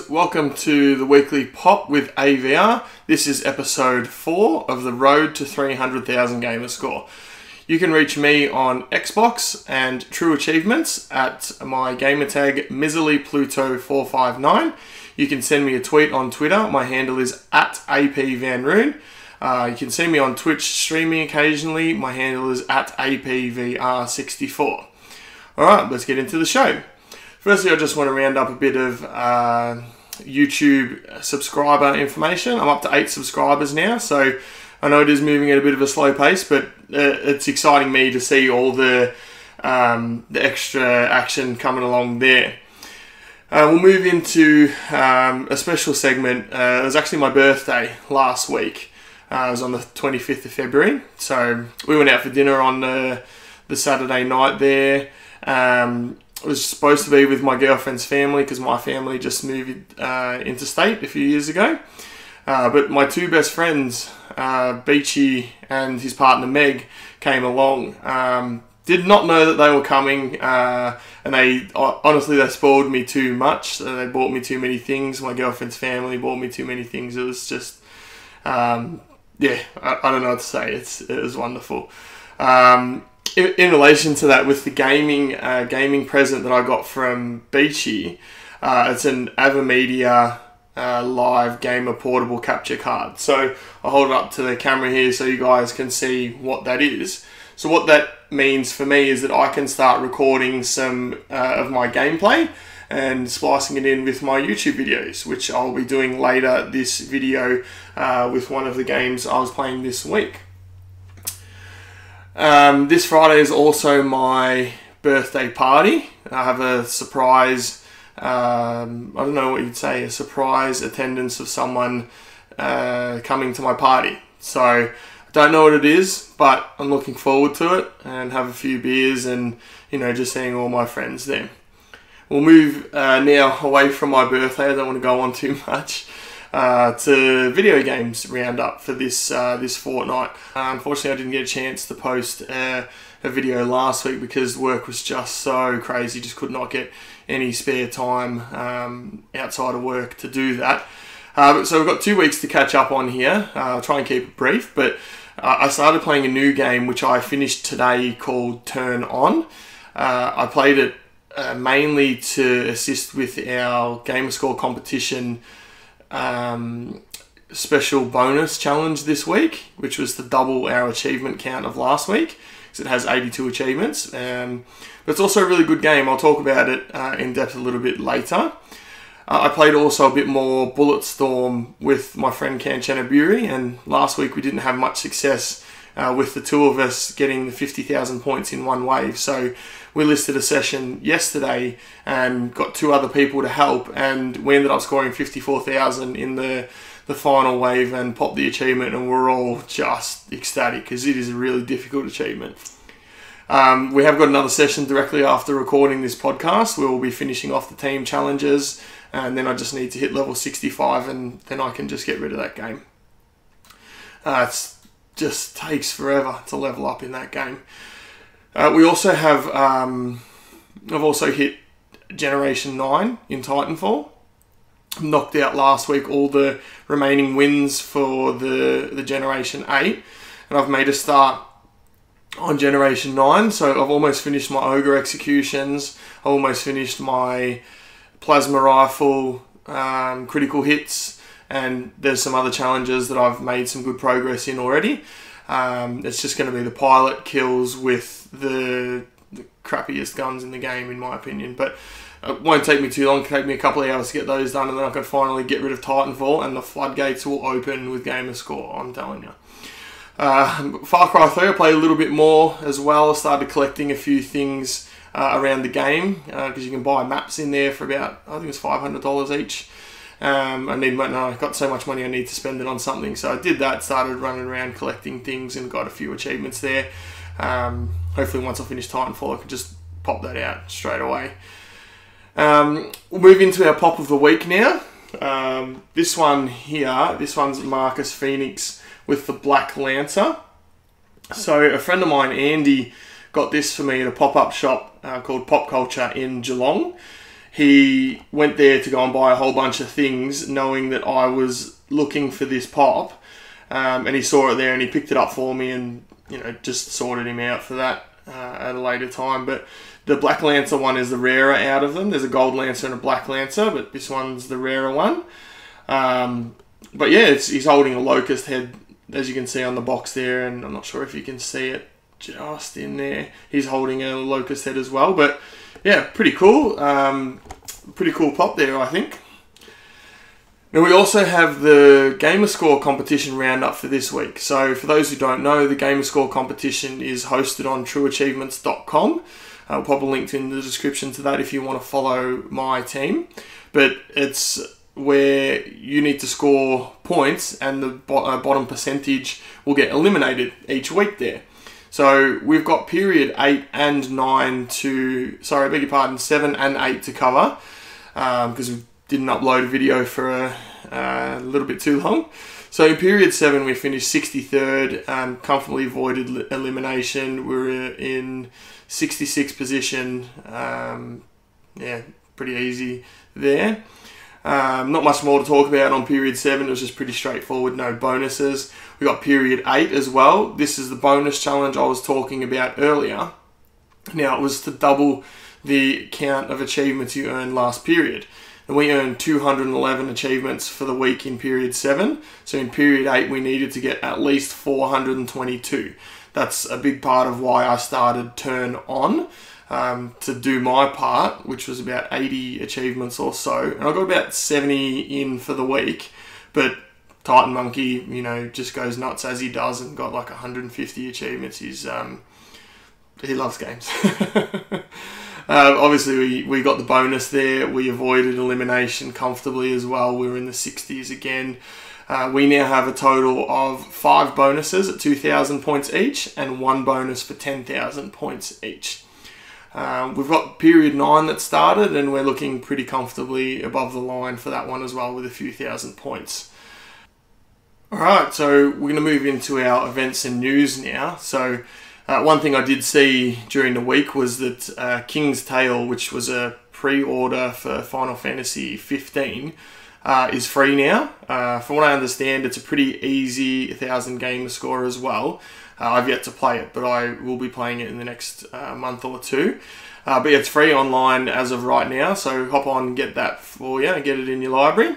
guys, welcome to the weekly pop with AVR. This is episode 4 of the Road to 300,000 Gamerscore. You can reach me on Xbox and True Achievements at my gamertag miserlypluto459. You can send me a tweet on Twitter. My handle is at APVanRoon. You can see me on Twitch streaming occasionally. My handle is at APVR64. Alright, let's get into the show. Firstly, I just want to round up a bit of YouTube subscriber information. I'm up to 8 subscribers now, so I know it is moving at a bit of a slow pace, but it's exciting me to see all the extra action coming along there. We'll move into a special segment. It was actually my birthday last week. It was on the 25th of February, so we went out for dinner on the Saturday night there. I was supposed to be with my girlfriend's family because my family just moved interstate a few years ago. But my 2 best friends, Beachy and his partner Meg, came along. Did not know that they were coming, and they spoiled me too much. They bought me too many things. My girlfriend's family bought me too many things. It was just, I don't know what to say. It was wonderful. In relation to that, with the gaming present that I got from Beachy, it's an Avermedia live gamer portable capture card. So I'll hold it up to the camera here so you guys can see what that is. So what that means for me is that I can start recording some of my gameplay and splicing it in with my YouTube videos, which I'll be doing later this video with one of the games I was playing this week. This Friday is also my birthday party. I have a surprise, I don't know what you'd say, a surprise attendance of someone coming to my party. So I don't know what it is, but I'm looking forward to it and have a few beers and, just seeing all my friends there. We'll move now away from my birthday. I don't want to go on too much. To video games roundup for this fortnight. Unfortunately, I didn't get a chance to post a video last week because work was just so crazy. Just could not get any spare time outside of work to do that. So we've got 2 weeks to catch up on here. I'll try and keep it brief, but I started playing a new game which I finished today called TurnOn. I played it mainly to assist with our Gamerscore competition special bonus challenge this week, which was to double our achievement count of last week, because it has 82 achievements. But it's also a really good game. I'll talk about it in depth a little bit later. I played also a bit more Bulletstorm with my friend Kanchanaburi, and last week we didn't have much success with the 2 of us getting the 50,000 points in one wave. So we listed a session yesterday and got 2 other people to help, and we ended up scoring 54,000 in the final wave and popped the achievement, and we're all just ecstatic because it is a really difficult achievement. We have got another session directly after recording this podcast. We will be finishing off the team challenges, and then I just need to hit level 65 and then I can just get rid of that game. It just takes forever to level up in that game. We also have, I've also hit Generation 9 in Titanfall. Knocked out last week all the remaining wins for the Generation 8. And I've made a start on Generation 9. So I've almost finished my Ogre executions. I almost finished my Plasma Rifle critical hits. And there's some other challenges that I've made some good progress in already. It's just going to be the pilot kills with the crappiest guns in the game, in my opinion. But it won't take me too long. It'll take me a couple of hours to get those done, and then I can finally get rid of Titanfall, and the floodgates will open with Gamerscore, I'm telling you. Far Cry 3, I played a little bit more as well. I started collecting a few things around the game, because you can buy maps in there for about, I think it's $500 each. I got so much money I need to spend it on something, so I did that, started running around collecting things and got a few achievements there. Hopefully once I finish Titanfall I can just pop that out straight away. We'll move into our pop of the week now. This one's Marcus Fenix with the Black Lancer. So a friend of mine, Andy, got this for me at a pop-up shop called Pop Culture in Geelong. he went there to go and buy a whole bunch of things, knowing that I was looking for this pop, and he saw it there and he picked it up for me, and just sorted him out for that at a later time. But the Black Lancer one is the rarer out of them. There's a Gold Lancer and a Black Lancer, but this one's the rarer one. But yeah, he's holding a locust head, as you can see on the box there, and I'm not sure if you can see it just in there. He's holding a locust head as well, but yeah, pretty cool. Pretty cool pop there, I think. Now we also have the Gamerscore competition roundup for this week. So for those who don't know, the Gamerscore competition is hosted on trueachievements.com. I'll pop a link in the description to that if you want to follow my team. But it's where you need to score points, and the bottom percentage will get eliminated each week there. So we've got period 8 and 9 to, sorry, I beg your pardon, 7 and 8 to cover, because we didn't upload a video for a little bit too long. So in period 7 we finished 63rd, comfortably avoided elimination. We were in 66th position, yeah, pretty easy there. Not much more to talk about on period 7. It was just pretty straightforward, no bonuses. We got period 8 as well. This is the bonus challenge I was talking about earlier. Now, it was to double the count of achievements you earned last period. And we earned 211 achievements for the week in period 7. So in period 8, we needed to get at least 422. That's a big part of why I started TurnOn, to do my part, which was about 80 achievements or so. And I got about 70 in for the week, but Titan Monkey, just goes nuts as he does, and got like 150 achievements. He loves games. Obviously, we got the bonus there. We avoided elimination comfortably as well. We were in the 60s again. We now have a total of 5 bonuses at 2,000 points each, and 1 bonus for 10,000 points each. We've got period 9 that started, and we're looking pretty comfortably above the line for that one as well, with a few thousand points. Alright, so we're going to move into our events and news now. So one thing I did see during the week was that King's Tale, which was a pre-order for Final Fantasy 15, is free now. From what I understand, it's a pretty easy 1,000 gamer score as well. I've yet to play it, but I will be playing it in the next month or two. But yeah, it's free online as of right now, so hop on and get that for you and get it in your library.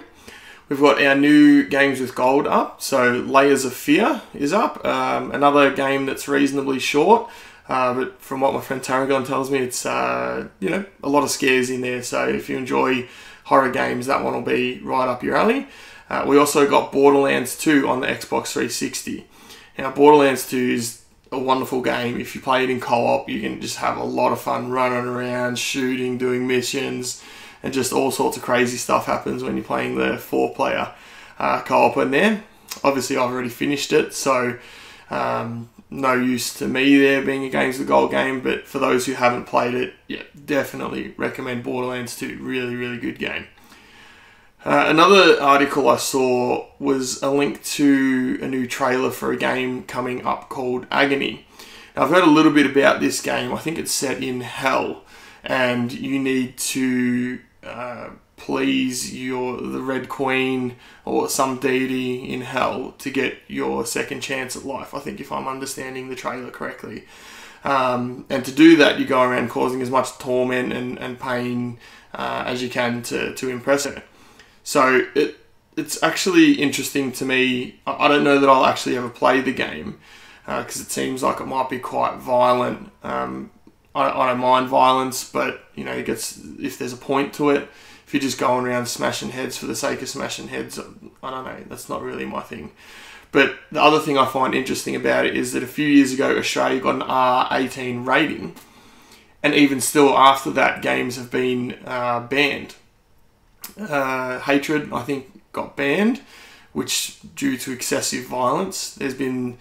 We've got our new Games with Gold up, so Layers of Fear is up. Another game that's reasonably short, but from what my friend Tarragon tells me, it's a lot of scares in there, so if you enjoy horror games, that one will be right up your alley. We also got Borderlands 2 on the Xbox 360. Now, Borderlands 2 is a wonderful game. If you play it in co-op, you can just have a lot of fun running around, shooting, doing missions, and just all sorts of crazy stuff happens when you're playing the 4-player co-op in there. Obviously, I've already finished it, so no use to me there being a Games with Gold game, but for those who haven't played it, yeah, definitely recommend Borderlands 2. Really, really good game. Another article I saw was a link to a new trailer for a game coming up called Agony. Now, I've heard a little bit about this game. I think it's set in hell, and you need to please the Red Queen or some deity in hell to get your second chance at life, I think, if I'm understanding the trailer correctly. And to do that, you go around causing as much torment and pain as you can to impress her. So it's actually interesting to me. I don't know that I'll actually ever play the game, because it seems like it might be quite violent. I don't mind violence, but if there's a point to it, if you're just going around smashing heads for the sake of smashing heads, I don't know, that's not really my thing. But the other thing I find interesting about it is that a few years ago, Australia got an R18 rating, and even still after that, games have been banned. Hatred, I think, got banned, which due to excessive violence. There's been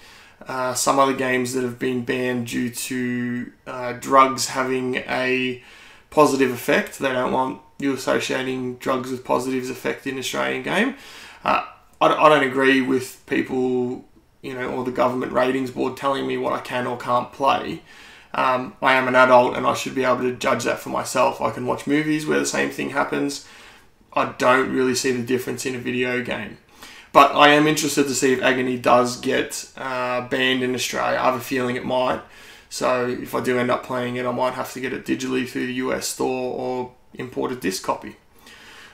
some other games that have been banned due to drugs having a positive effect. They don't want you associating drugs with positives effect in Australian game. I don't agree with people, or the government ratings board telling me what I can or can't play. I am an adult and I should be able to judge that for myself. I can watch movies where the same thing happens. I don't really see the difference in a video game. But I am interested to see if Agony does get banned in Australia. I have a feeling it might. So if I do end up playing it, I might have to get it digitally through the US store or import a disc copy.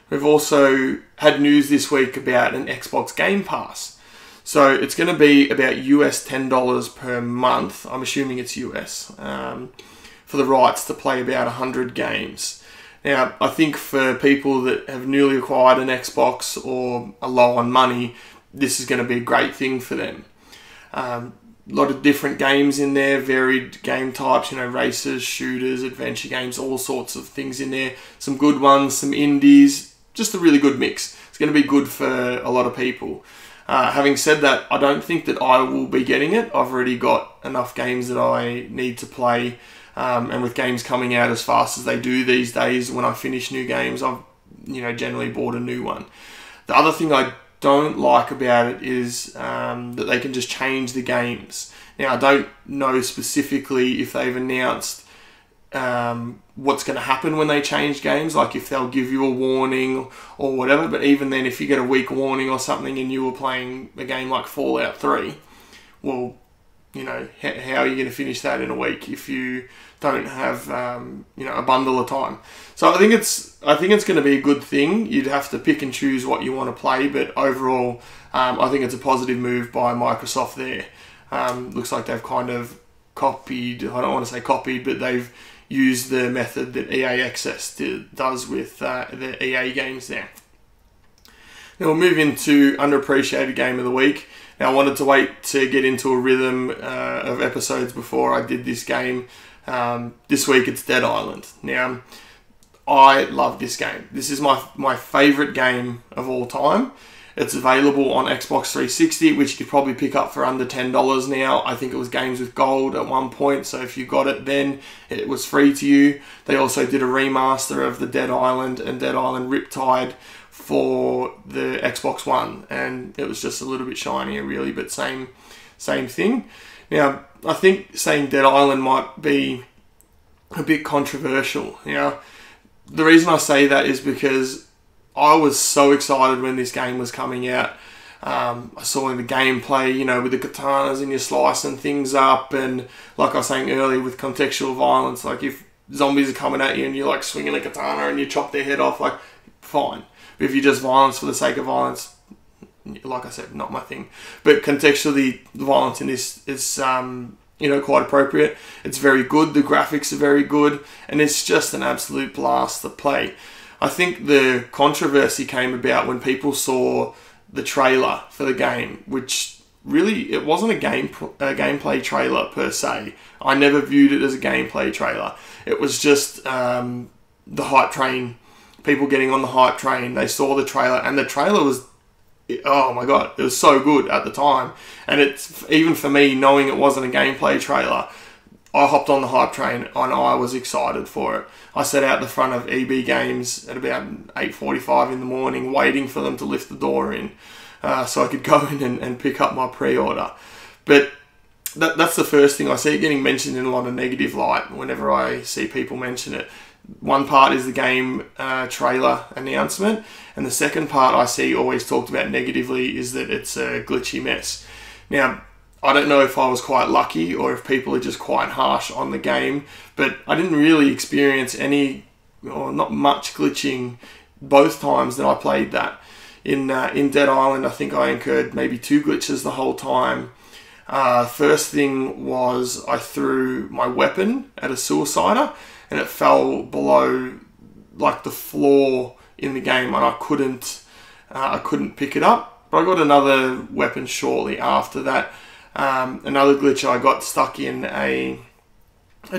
We've also had news this week about an Xbox Game Pass. So it's going to be about US $10 per month. I'm assuming it's US. For the rights to play about 100 games. Now, I think for people that have newly acquired an Xbox or are low on money, this is going to be a great thing for them. A lot of different games in there, varied game types, you know, races, shooters, adventure games, all sorts of things in there. Some good ones, some indies, just a really good mix. It's going to be good for a lot of people. Having said that, I don't think that I will be getting it. I've already got enough games that I need to play. And with games coming out as fast as they do these days, when I finish new games, I've generally bought a new one. The other thing I don't like about it is that they can just change the games. Now, I don't know specifically if they've announced what's going to happen when they change games, like if they'll give you a warning or whatever, but even then, if you get a week warning or something and you were playing a game like Fallout 3, well, how are you going to finish that in a week if you don't have, a bundle of time? So I think it's going to be a good thing. You'd have to pick and choose what you want to play, but overall, I think it's a positive move by Microsoft there. Looks like they've kind of copied, I don't want to say copied, but they've used the method that EA Access does with the EA games there. Now we'll move into Underappreciated Game of the Week. Now I wanted to wait to get into a rhythm of episodes before I did this game. This week it's Dead Island. Now, I love this game. This is my favourite game of all time. It's available on Xbox 360, which you could probably pick up for under $10 now. I think it was Games with Gold at one point, so if you got it then, it was free to you. They also did a remaster of the Dead Island and Dead Island Riptide for the Xbox One, and it was just a little bit shinier really, but same thing. Now, I think saying Dead Island might be a bit controversial. Now, the reason I say that is because I was so excited when this game was coming out. I saw in the gameplay, with the katanas and you're slicing things up, and like I was saying earlier, with contextual violence, like if zombies are coming at you and you're like swinging a katana and you chop their head off, like fine. But if you just violence for the sake of violence, like I said, not my thing. But contextually, the violence in this is, quite appropriate. It's very good. The graphics are very good, and it's just an absolute blast to play. I think the controversy came about when people saw the trailer for the game, which really, it wasn't a gameplay trailer per se. I never viewed it as a gameplay trailer. It was just the hype train. People getting on the hype train, they saw the trailer, and the trailer was, oh my god, it was so good at the time. And it's, even for me, knowing it wasn't a gameplay trailer, I hopped on the hype train and I was excited for it. I sat out the front of EB Games at about 8:45 in the morning, waiting for them to lift the door in, so I could go in and pick up my pre-order. But that's the first thing. I see it getting mentioned in a lot of negative light whenever I see people mention it. One part is the game trailer announcement, and the second part I see always talked about negatively is that it's a glitchy mess. Now, I don't know if I was quite lucky or if people are just quite harsh on the game, but I didn't really experience any, or not much glitching both times that I played that. In Dead Island, I think I incurred maybe 2 glitches the whole time. First thing was I threw my weapon at a suicider, and it fell below like the floor in the game, and I couldn't pick it up. But I got another weapon shortly after that. Another glitch, I got stuck in a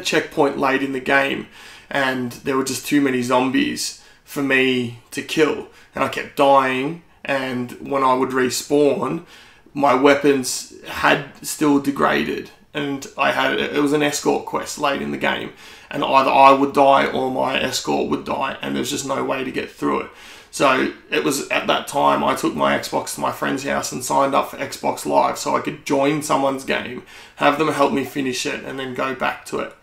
checkpoint late in the game, and there were just too many zombies for me to kill, and I kept dying. And when I would respawn, my weapons had still degraded, and it was an escort quest late in the game, and either I would die or my escort would die, and there's just no way to get through it. So it was at that time I took my Xbox to my friend's house and signed up for Xbox Live so I could join someone's game, have them help me finish it, and then go back to it.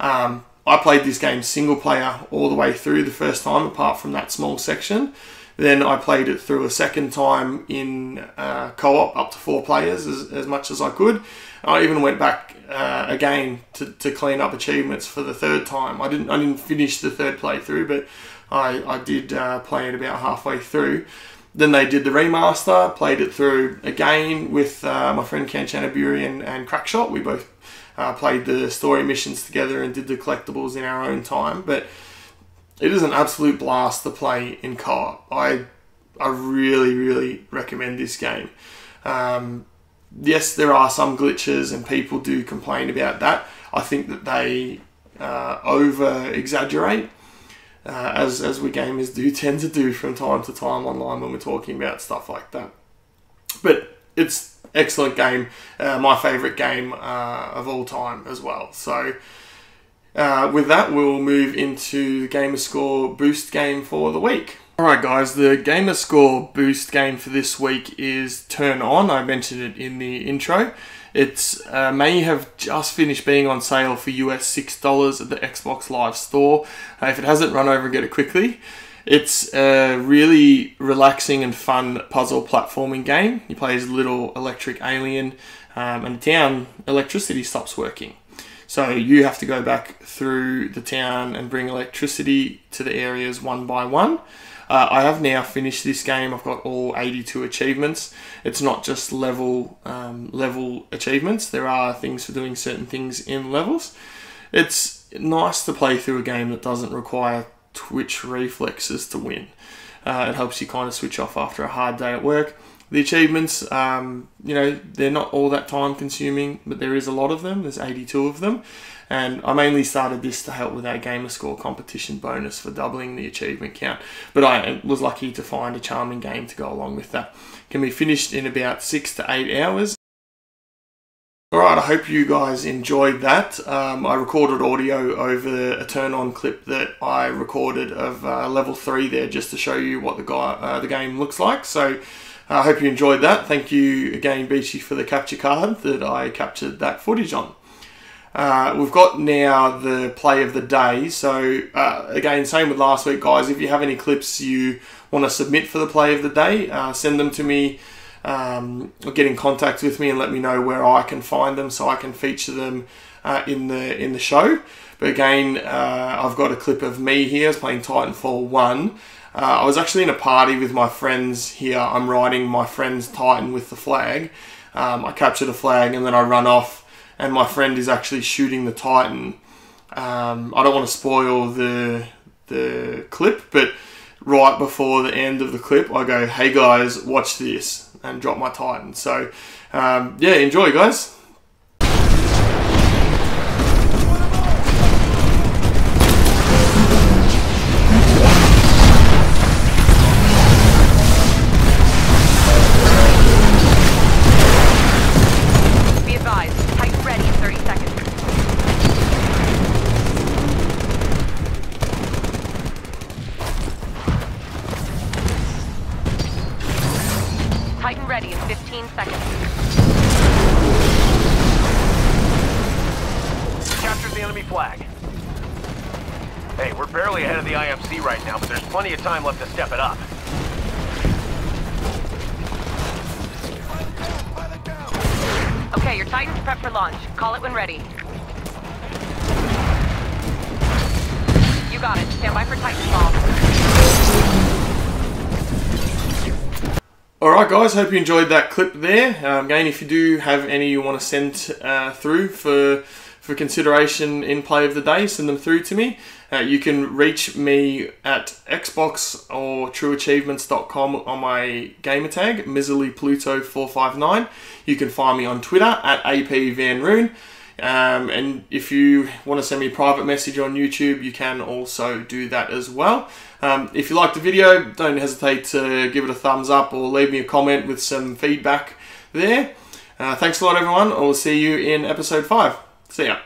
I played this game single player all the way through the first time, apart from that small section. Then I played it through a second time in co-op, up to 4 players, as much as I could. I even went back again to clean up achievements for the third time. I didn't finish the third playthrough, but I did play it about halfway through. Then they did the remaster, played it through again with my friend Kanchanaburi and Crackshot. We both played the story missions together and did the collectibles in our own time. But it is an absolute blast to play in co-op. I really, really recommend this game. Yes, there are some glitches and people do complain about that. I think that they over-exaggerate, as we gamers do tend to do from time to time online when we're talking about stuff like that. But it's excellent game, my favourite game of all time as well. So with that, we'll move into the Gamerscore boost game for the week. Alright guys, the Gamerscore boost game for this week is TurnOn. I mentioned it in the intro. It's may have just finished being on sale for US $6 at the Xbox Live Store. If it hasn't, run over and get it quickly. It's a really relaxing and fun puzzle platforming game. You play as a little electric alien and the town electricity stops working. So you have to go back through the town and bring electricity to the areas one by one. I have now finished this game. I've got all 82 achievements. It's not just level achievements. There are things for doing certain things in levels. It's nice to play through a game that doesn't require twitch reflexes to win. It helps you kind of switch off after a hard day at work. The achievements, you know, they're not all that time consuming, but there is a lot of them. There's 82 of them. And I mainly started this to help with our Gamerscore competition bonus for doubling the achievement count. But I was lucky to find a charming game to go along with that. Can be finished in about 6 to 8 hours. Alright, I hope you guys enjoyed that. I recorded audio over a TurnOn clip that I recorded of level 3 there, just to show you what the game looks like. So I hope you enjoyed that. Thank you again, Beachy, for the capture card that I captured that footage on. We've got now the play of the day. So again, same with last week, guys. If you have any clips you want to submit for the play of the day, send them to me, or get in contact with me and let me know where I can find them so I can feature them in the show. But again, I've got a clip of me here playing Titanfall 1. I was actually in a party with my friends here. I'm riding my friend's Titan with the flag. I capture the flag and then I run off, and my friend is actually shooting the Titan. I don't want to spoil the clip, but right before the end of the clip, I go, "Hey guys, watch this," and drop my Titan. So yeah, enjoy, guys. Titan ready in 15 seconds. Captured the enemy flag. Hey, we're barely ahead of the IMC right now, but there's plenty of time left to step it up. Okay, your Titan's prepped for launch. Call it when ready. You got it. Stand by for Titanfall. Alright guys, hope you enjoyed that clip there. Again, if you do have any you want to send through for consideration in play of the day, send them through to me. You can reach me at Xbox or trueachievements.com on my gamertag, miserlypluto459. You can find me on Twitter at apvanroon. And if you want to send me a private message on YouTube, you can also do that as well. If you liked the video, don't hesitate to give it a thumbs up or leave me a comment with some feedback there. Thanks a lot, everyone. I'll see you in episode 5. See ya.